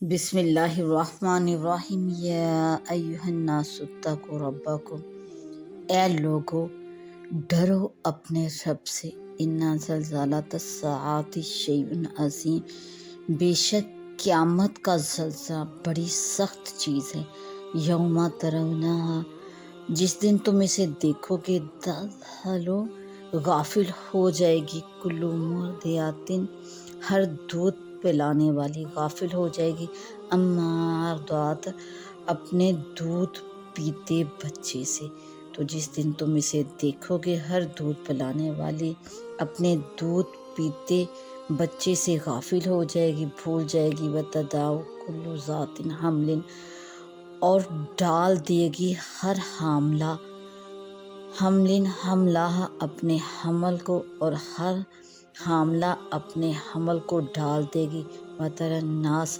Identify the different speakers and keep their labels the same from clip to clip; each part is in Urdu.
Speaker 1: بسم اللہ الرحمن الرحیم یا ایہا الناس اتقوا ربکم، اے لوگو ڈرو اپنے رب سے، انا زلزلۃ الساعۃ شیء عظیم، بے شک قیامت کا زلزلہ بڑی سخت چیز ہے، یوم ترونہا، جس دن تم اسے دیکھو گے، تذہلو، غافل ہو جائے گی، کل مرضعۃ، ہر دودھ پلانے والی غافل ہو جائے گی، اما ارضعت، اپنے دودھ پیتے بچے سے۔ تو جس دن تم اسے دیکھو گے، ہر دودھ پلانے والی اپنے دودھ پیتے بچے سے غافل ہو جائے گی، بھول جائے گی، وتداعو کل ذات حمل، اور ڈال دے گی ہر حاملہ حملہ اپنے حمل کو، اور ہر حاملہ اپنے حمل کو ڈال دے گی، وتری الناس،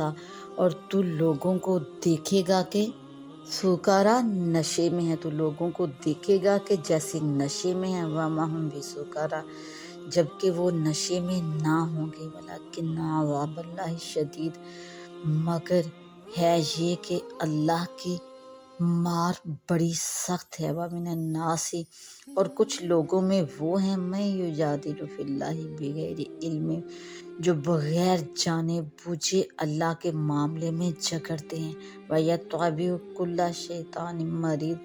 Speaker 1: اور تو لوگوں کو دیکھے گا کہ سکارا، نشے میں ہے، تو لوگوں کو دیکھے گا کہ جیسے نشے میں ہیں، وما ہم بسکارا، جبکہ وہ نشے میں نہ ہوں گے، ولکن عذاب اللہ شدید، مگر ہے یہ کہ اللہ کی مار بڑی سخت ہے، ومن الناس، اور کچھ لوگوں میں وہ ہیں، من یجادل فی اللہ بغیر علم، جو بغیر جانے بوجھے اللہ کے معاملے میں جھگڑتے ہیں، وَيَتَّبِعُ كُلَّ شَيْطَانٍ مَرِيدٍ،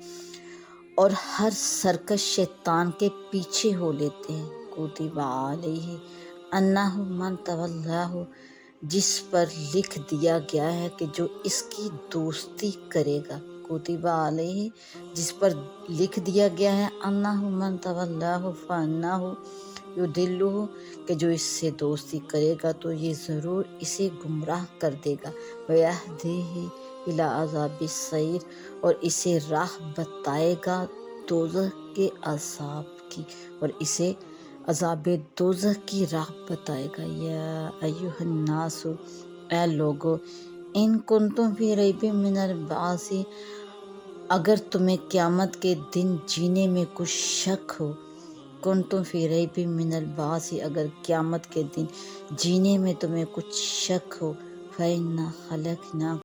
Speaker 1: اور ہر سرکش شیطان کے پیچھے ہو لیتے ہیں، کُتِبَ عَلَیہِ أَنَّهُ مَن تَوَلَّاهُ، جس پر لکھ دیا گیا ہے کہ جو اس کی دوستی کرے گا، کتب علیہ، جس پر لکھ دیا گیا ہے، انہ من تولاہ فانہ یضلہ، کہ جو اس سے دوستی کرے گا تو یہ ضرور اسے گمراہ کر دے گا، ویہدیہ الی عذاب السعیر، اور اسے راہ بتائے گا دوزخ کے عذاب کی، اور اسے عذاب دوزخ کی راہ بتائے گا۔ یا ایہا الناس، اے لوگو، ان کنتم فی ریب من البعث، اگر تمہیں قیامت کے دن جینے میں کچھ شک ہو، کنتم فی ریب من البعث، اگر قیامت کے دن جینے میں تمہیں کچھ شک ہو، فإنا خلقنا